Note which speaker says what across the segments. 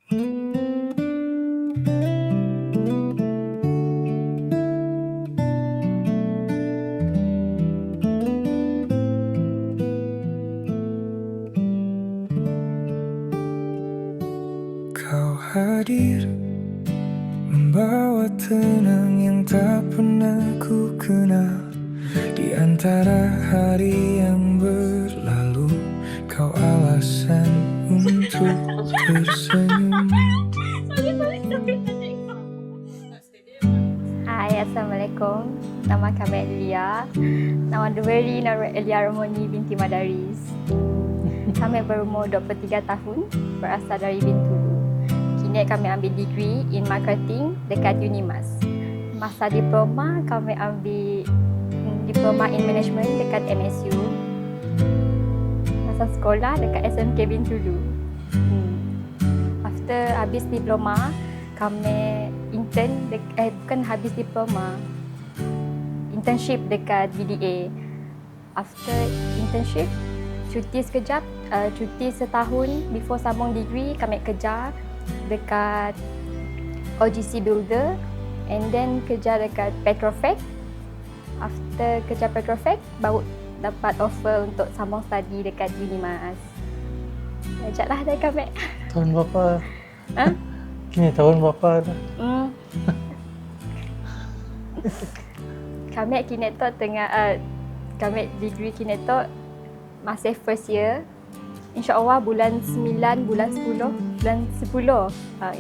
Speaker 1: Kau hadir membawa tenang yang tak pernah ku kenal. Di antara hari yang berlalu, kau alasan untuk tersenyum.
Speaker 2: Hai, Assalamualaikum. Nama kami Elia. Nama diberi Nurul Elia Ramoni binti Madaris. Kami berumur 23 tahun, berasal dari Bintulu. Kini kami ambil degree in marketing dekat Unimas. Masa diploma, kami ambil diploma in management dekat MSU. Masa sekolah dekat SMK Bintulu. After habis diploma, kami bukan habis diploma, internship dekat BDA. After internship, cuti sekejap, cuti setahun before sambung degree, kami kerja dekat OGC Builder and then kerja dekat Petrofac. After kerja Petrofac, baru dapat offer untuk sambung study dekat Unimas. Ajaklah dari kami.
Speaker 3: Tahun berapa?
Speaker 2: Ha?
Speaker 3: Kini tahun berapa dah?
Speaker 2: Kami Kinetok kami degree Kinetok masih first year. InsyaAllah bulan 9, bulan 10.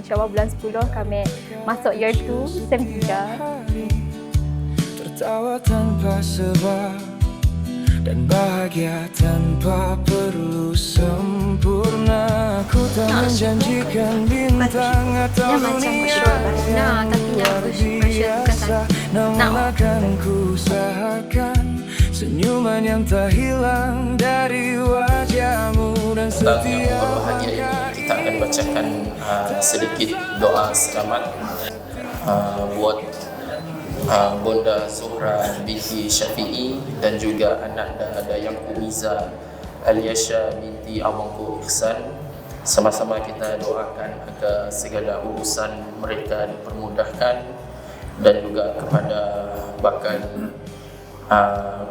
Speaker 2: InsyaAllah bulan 10 kami masuk year 2, SEM 3.
Speaker 1: Tertawa tanpa sebab dan bahagia tanpa perlu sempurna. Ku tak menjanjikan bintang atau dunia yang luar biasa, namun akan ku usahakan senyuman yang tak hilang dari wajahmu dan
Speaker 4: Tentang yang
Speaker 1: setiap
Speaker 4: berbahagia ini, kita akan bacakan sedikit doa selamat buat Bonda Zuhra binti Syafi'i dan juga anak Dayang Umiza Aliasha binti Awangku Ihsan. Sama-sama kita doakan agar segala urusan mereka dipermudahkan dan juga kepada bakal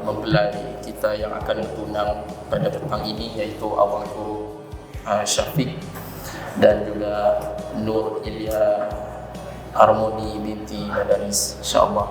Speaker 4: mempelai kita yang akan bertunang pada petang ini, iaitu Awangku Syafiq dan juga Nur Elia Harmoni binti Madaris, insyaAllah.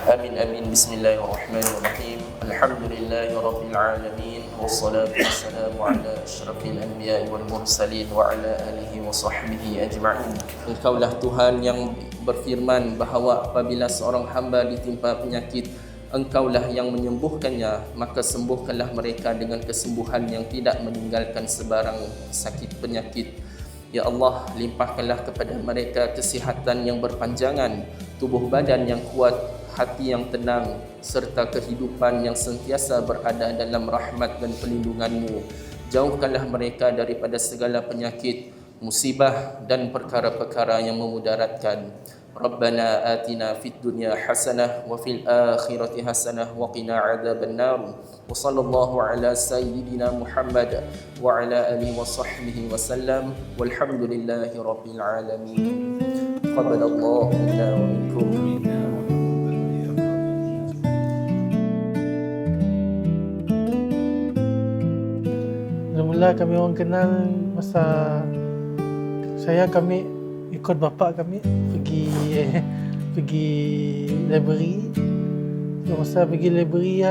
Speaker 4: Amin amin. Bismillahirrahmanirrahim. Alhamdulillahirabbil alamin wassalatu wassalamu ala asyrafil anbiya'i wal mursalin wa ala alihi wa sahbihi ajma'in. Engkaulah Tuhan yang berfirman bahawa apabila seorang hamba ditimpa penyakit, Engkaulah yang menyembuhkannya, maka sembuhkanlah mereka dengan kesembuhan yang tidak meninggalkan sebarang sakit penyakit. Ya Allah, limpahkanlah kepada mereka kesihatan yang berpanjangan, tubuh badan yang kuat, hati yang tenang, serta kehidupan yang sentiasa berada dalam rahmat dan perlindungan-Mu. Jauhkanlah mereka daripada segala penyakit, musibah dan perkara-perkara yang memudaratkan. Rabbana atina fid dunya hasanah wa fil akhirati hasanah wa qina adzabannar. Wa sallallahu ala sayyidina Muhammad wa ala alihi wa sahbihi wa sallam. Walhamdulillahi rabbil alamin. Qabbalallahu minna wa minkum.
Speaker 3: Mula kami orang kenal masa kami ikut bapak kami pergi library. So, masa pergi library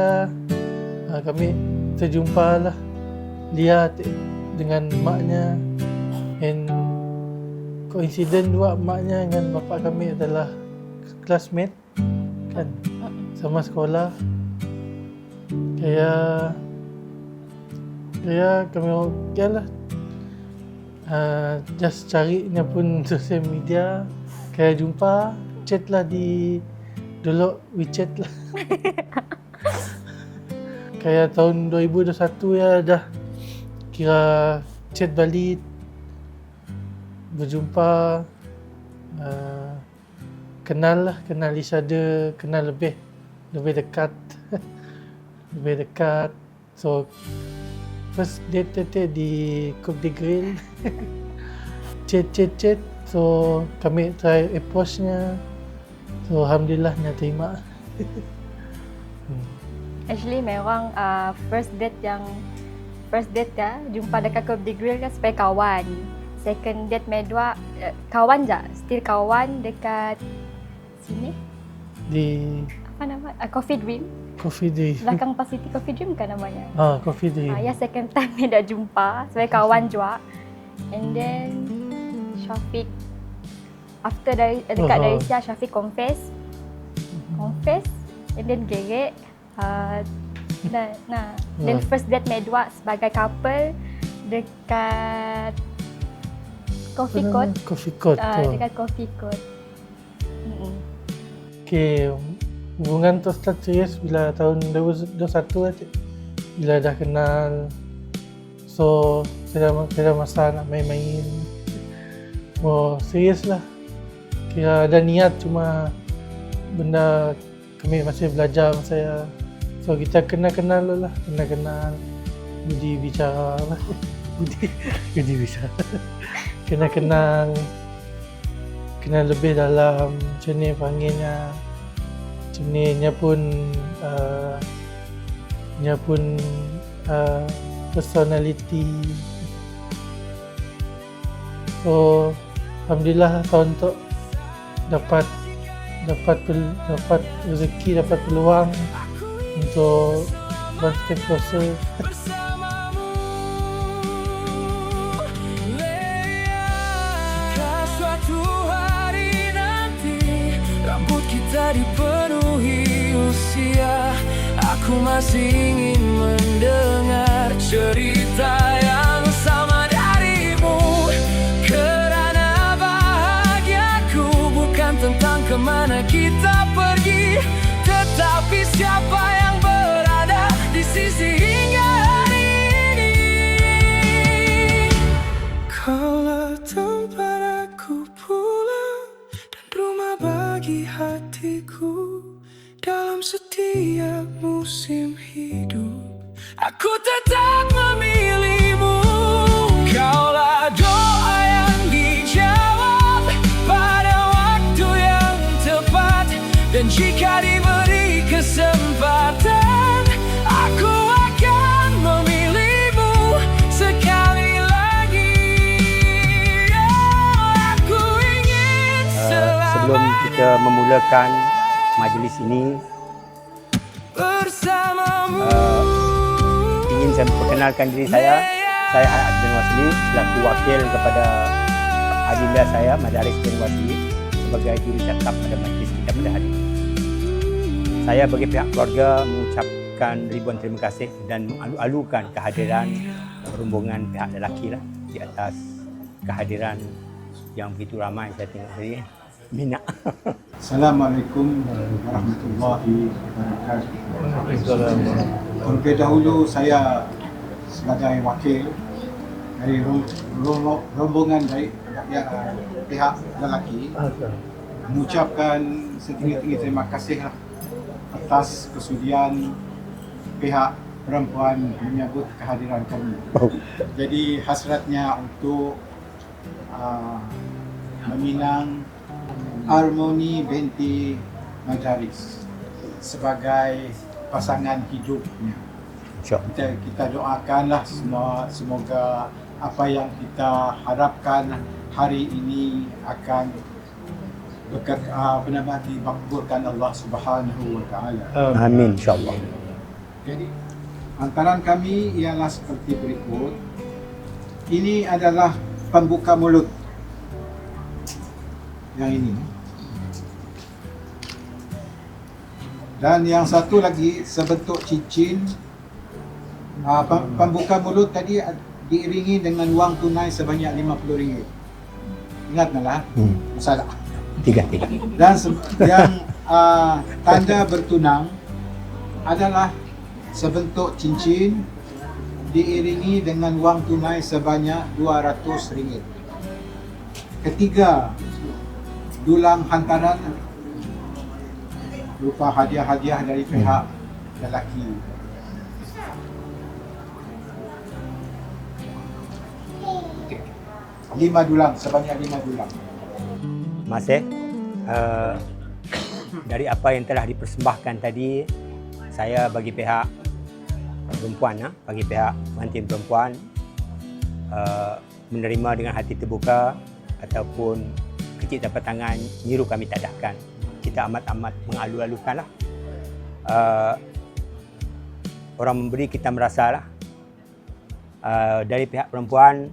Speaker 3: kami terjumpa lah dia dengan maknya, and coincident juga maknya dengan bapak kami adalah classmate kan, sama sekolah. Kaya kami lah just carinya pun sosial media, kaya jumpa, chat lah di dulu WeChat lah. Kaya tahun 2021 ya dah kira chat balik, berjumpa, kenal each other, kenal lebih dekat. So first date di Cook de Grill. chat. So kami try approach-nya. So alhamdulillahnya terima.
Speaker 2: Actually memang first date ya, jumpa dekat Coffee Grill kan sebagai kawan. Second date medua kawan je, still kawan dekat sini.
Speaker 3: Di
Speaker 2: Apa nama? Coffee Dream.
Speaker 3: Coffee Day.
Speaker 2: Belakang Pasiti Coffee Dream kan namanya.
Speaker 3: Coffee Day.
Speaker 2: Ya second time ni dah jumpa sebagai kawan juga. And then Syafiq after dekat dari Sia, Syafiq confess and then gerek. Then first date medua sebagai couple dekat Coffee Court. Dekat Coffee Court.
Speaker 3: Okay, hubungan tu start serius bila tahun 2021 lah, cik. Bila dah kenal. So, kita masa nak main-main. Serius lah. Kira ada niat, cuma benda kami masih belajar saya. So, kita kenal dulu lah. Kenal budi bicara lah. Budi bicara. Kenal lebih dalam macam ni panggilnya. Macam ni, nya pun personality. So alhamdulillah tahun tu dapat rezeki, dapat peluang untuk one step closer.
Speaker 1: Suatu hari nanti rambut kita dipenuhi usia, aku masih ingin mendengar cerita yang sama darimu. Kerana bahagiaku bukan tentang kemana kita pergi, tetapi siapa yang berada di sisi hingga hari ini. Kaulah tempat aku pulang dan rumah bagi hatiku. Dalam setiap musim hidup, aku tetap memilihmu. Kaulah doa yang dijawab pada waktu yang tepat, dan jika diberi kesempatan, aku akan memilihmu sekali lagi. Aku ingin
Speaker 5: Sebelum kita memulakan majlis ini,
Speaker 1: bersamamu.
Speaker 5: ingin saya perkenalkan diri saya. Saya Ahad bin Wasli, selaku wakil kepada adinda saya Madaris bin Wasli sebagai jurucakap pada majlis kita pada hari ini. Saya bagi pihak keluarga mengucapkan ribuan terima kasih dan mengalu-alukan kehadiran rombongan pihak lelaki lah di atas kehadiran yang begitu ramai. Saya tengok tadi minat.
Speaker 6: Assalamualaikum warahmatullahi wabarakatuh. Terlebih dahulu saya sebagai wakil dari rombongan dari pihak lelaki mengucapkan setinggi-tinggi terima kasih atas kesudian pihak perempuan menyambut kehadiran kami. Jadi hasratnya untuk meminang Harmoni binti Madaris sebagai pasangan hidupnya. Kita doakanlah semoga apa yang kita harapkan hari ini akan dimakbulkan Allah Subhanahu wa taala.
Speaker 5: Amin, insya-Allah.
Speaker 6: Jadi antaran kami ialah seperti berikut. Ini adalah pembuka mulut. Yang ini. Dan yang satu lagi sebentuk cincin. Pembuka mulut tadi diiringi dengan wang tunai sebanyak RM50. Ingatlah, masalah.
Speaker 5: Tiga.
Speaker 6: Dan yang tanda bertunang adalah sebentuk cincin diiringi dengan wang tunai sebanyak RM200. Ketiga, dulang hantaran berupa hadiah-hadiah dari pihak lelaki. 5 dulang, sebanyak 5 dulang.
Speaker 5: Masih dari apa yang telah dipersembahkan tadi, saya bagi pihak perempuan, bagi pihak pengantin perempuan menerima dengan hati terbuka ataupun kecil dapat tangan, nyiru kami takdahkan. Kita amat-amat mengalu-alukanlah. Orang memberi kita merasalah. Dari pihak perempuan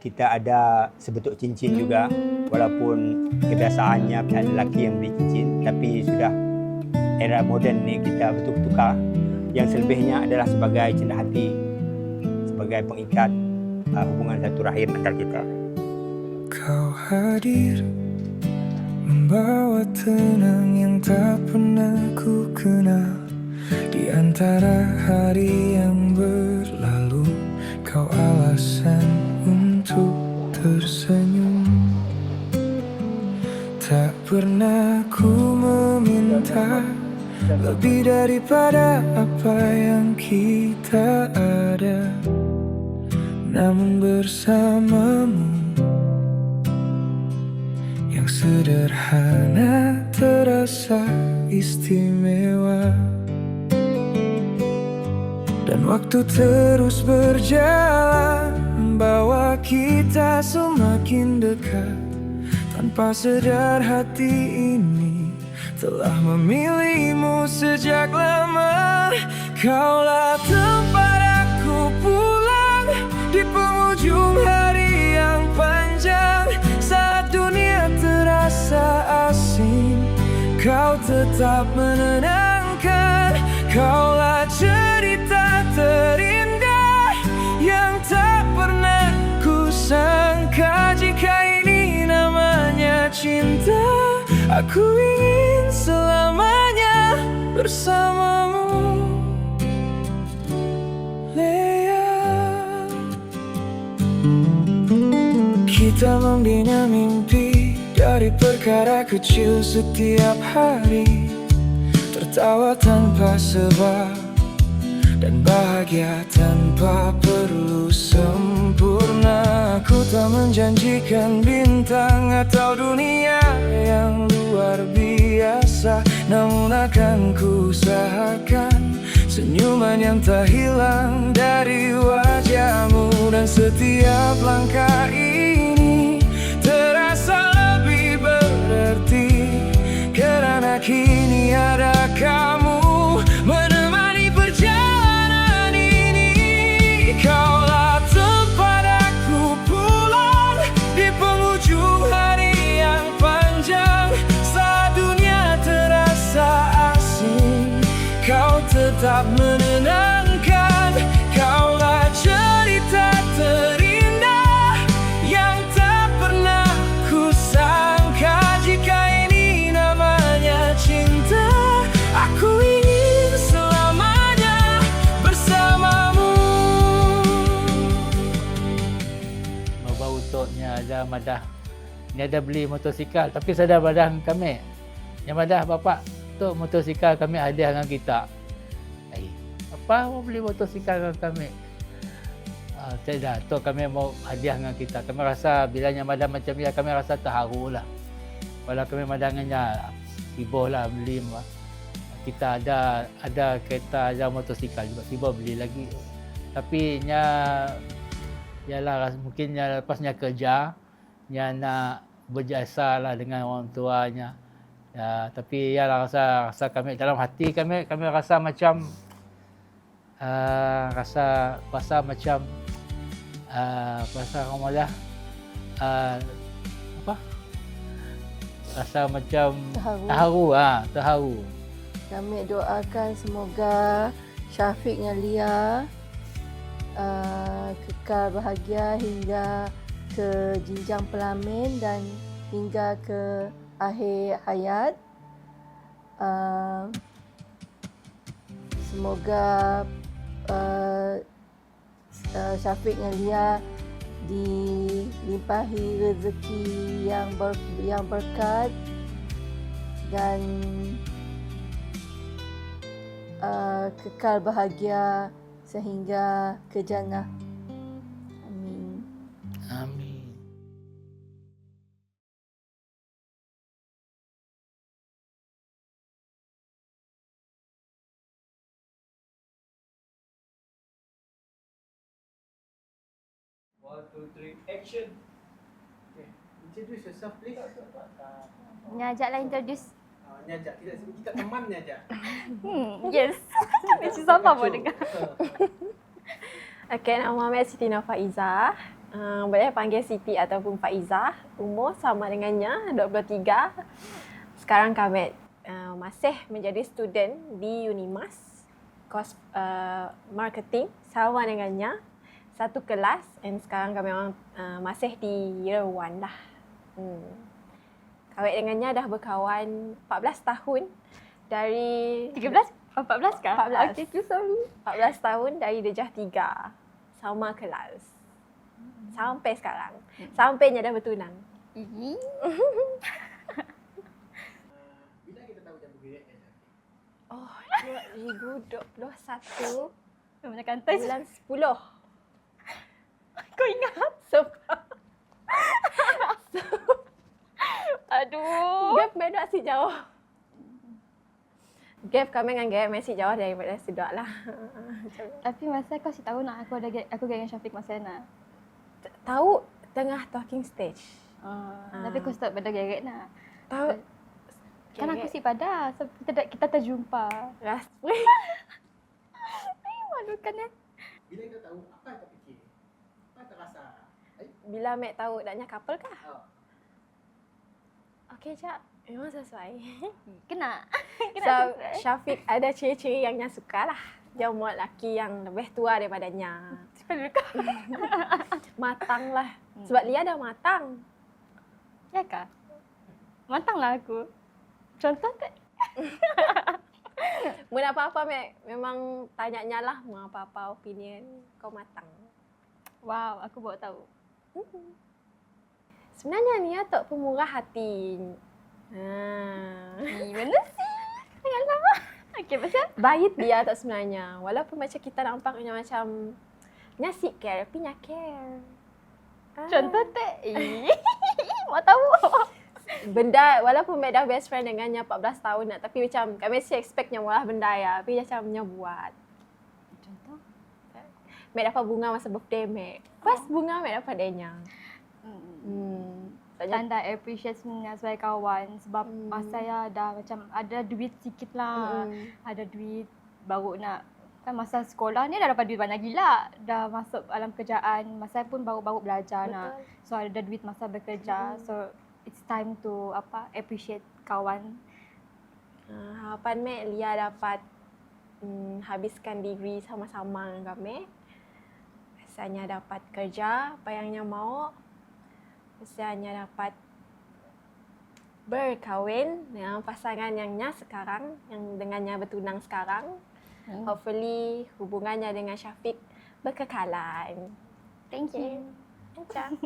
Speaker 5: kita ada sebetuk cincin juga, walaupun kebiasaannya pihak lelaki yang beri cincin, tapi sudah era moden ni kita bertukar. Yang selebihnya adalah sebagai cendah hati, sebagai pengikat hubungan satu rahim antara kita.
Speaker 1: Kau hadir membawa tenang yang tak pernah ku kenal. Di antara hari yang berlalu, kau alasan untuk tersenyum. Tak pernah ku meminta lebih daripada apa yang kita ada, namun bersamamu yang sederhana terasa istimewa. Dan waktu terus berjalan, membawa kita semakin dekat. Tanpa sadar hati ini telah memilihmu sejak lama. Kaulah tempat aku pulang di penghujung hari yang panjang. Saat dunia terasa asing, kau tetap menenangkan. Kaulah cerita terindah yang tak pernah ku sangka. Jika ini namanya cinta, aku ingin selamanya bersamamu, Lea. Kita membina mimpi dari perkara kecil setiap hari, tertawa tanpa sebab dan bahagia tanpa perlu sempurna. Ku tak menjanjikan bintang atau dunia yang luar biasa, namun akan ku usahakan senyuman yang tak hilang dari wajahmu. Dan setiap langkah ini terasa lebih berarti, karena kini ada kamu menemani perjalanan ini. Kaulah tempat aku pulang di penghujung hari yang panjang. Saat dunia terasa asing, kau tetap menenangkan. Kaulah cerita terindah yang tak pernah ku sangka. Jika ini namanya cinta, aku ingin selamanya bersamamu.
Speaker 7: Bawa untuknya ada madah. Ni ada beli motosikal, tapi saya dah badah kami. Yang madah bapak, tu motosikal kami hadiah dengan kita. Apa mau beli motosikal dengan kami? Saya dah, tu kami mau hadiah dengan kita. Kami rasa bila yang madah macam ni, kami rasa terharu lah. Walau kami madangannya sibuk lah beli. Kita ada kereta, ada motosikal juga, sibuk beli lagi. Tapi nya ialah mungkin lepasnya kerja, nya nak berjasa lah dengan orang tuanya. Ya, tapi ialah rasa kami dalam hati kami rasa macam rasa macam rasa kamalah apa? Rasa macam terharu.
Speaker 8: Kami doakan semoga Syafiq dengan Lia kekal bahagia hingga ke jenjang pelamin dan hingga ke akhir hayat. Semoga Syafiq dengan Lia dilimpahi rezeki yang berkat dan kekal bahagia sehingga ke jannah. Amin.
Speaker 7: Amin.
Speaker 6: 1, 2, 3, action. Okay. Introduce yourself, please.
Speaker 2: Ni ajaklah introduce.
Speaker 6: Ni ajak kita sebut kita teman ni ajak.
Speaker 2: Yes. Mesti siapa pun dengar.
Speaker 9: Okay, nama Mek Siti Nur Faiza. Boleh panggil Siti ataupun Faiza. Umur sama dengannya, 23. Sekarang kami masih menjadi student di Unimas. Kos marketing sama dengannya. Satu kelas dan sekarang kami memang masih di year 1 lah. Kawin dengannya dah berkawan 14 tahun dari
Speaker 2: 13? 14 kah?
Speaker 9: 14.
Speaker 2: Okay, too sorry.
Speaker 9: 14 tahun dari darjah 3 sama kelas. Sampai sekarang. Sampainya dah bertunang.
Speaker 2: Ih.
Speaker 6: Bila kita tahu jam bergerak ni?
Speaker 9: Oh, 2021
Speaker 2: Mana kantai?
Speaker 9: bulan 10.
Speaker 2: Kau ingat? Aduh.
Speaker 9: Gap beda si jauh. Gap kami dengan gap masih jauh daripada sedap lah.
Speaker 2: Tapi masa kau si tahu nak aku geng dengan Syafiq masa nak.
Speaker 9: Tahu tengah talking stage.
Speaker 2: Tapi kau start pada geret nak.
Speaker 9: Tahu
Speaker 2: Kan aku si pada so, kita terjumpa.
Speaker 9: ras.
Speaker 2: Malukan ya.
Speaker 6: Bila kita tahu apa yang terfikir? Apa terasa?
Speaker 9: Bila Mek tahu naknya couple kah?
Speaker 6: Oh.
Speaker 9: Okey, Cak. Memang sesuai.
Speaker 2: Kena.
Speaker 9: So, Syafiq ada ciri-ciri yang dia suka lah. Dia mau lelaki yang lebih tua daripadanya.
Speaker 2: Cepat kau.
Speaker 9: Matang lah. Sebab dia dah matang.
Speaker 2: Ya kah? Matanglah aku. Contoh tak?
Speaker 9: Mun apa-apa Mek, memang tanya lah mau apa-apa opinion kau matang.
Speaker 2: Wow, aku baru tahu.
Speaker 9: Sebenarnya ni Tok pemurah hati.
Speaker 2: Mana sih? Jangan sama. Okey, pasal?
Speaker 9: Baik dia Tok sebenarnya. Walaupun macam kita nampaknya macam nyasik care, tapi nya care.
Speaker 2: Contoh tak? Mau tahu.
Speaker 9: Benda, walaupun Mek dah best friend dengannya 14 tahun nak, tapi macam kami mesti expectnya malah benda ya. Tapi dia macam nya buat.
Speaker 2: Contoh?
Speaker 9: Mek dapat bunga masa birthday Mek. First bunga Mek dapat dia.
Speaker 2: Tanda appreciate sebenarnya sebagai kawan sebab masa ya dah macam ada duit sikit lah. Ada duit baru nak kan masa sekolah ni dah dapat duit banyak gila. Dah masuk alam kerjaan, masa pun baru-baru belajar nak. So ada duit masa bekerja. So it's time to appreciate kawan.
Speaker 9: Harapan Mek Lia dapat habiskan degree sama-sama dengan kami. Rasanya dapat kerja apa yang dia mau. Rasanya dapat berkahwin dengan pasangan yang sekarang, yang dengannya bertunang sekarang. Hopefully hubungannya dengan Syafiq berkekalan.
Speaker 2: Thank you.
Speaker 9: Macam.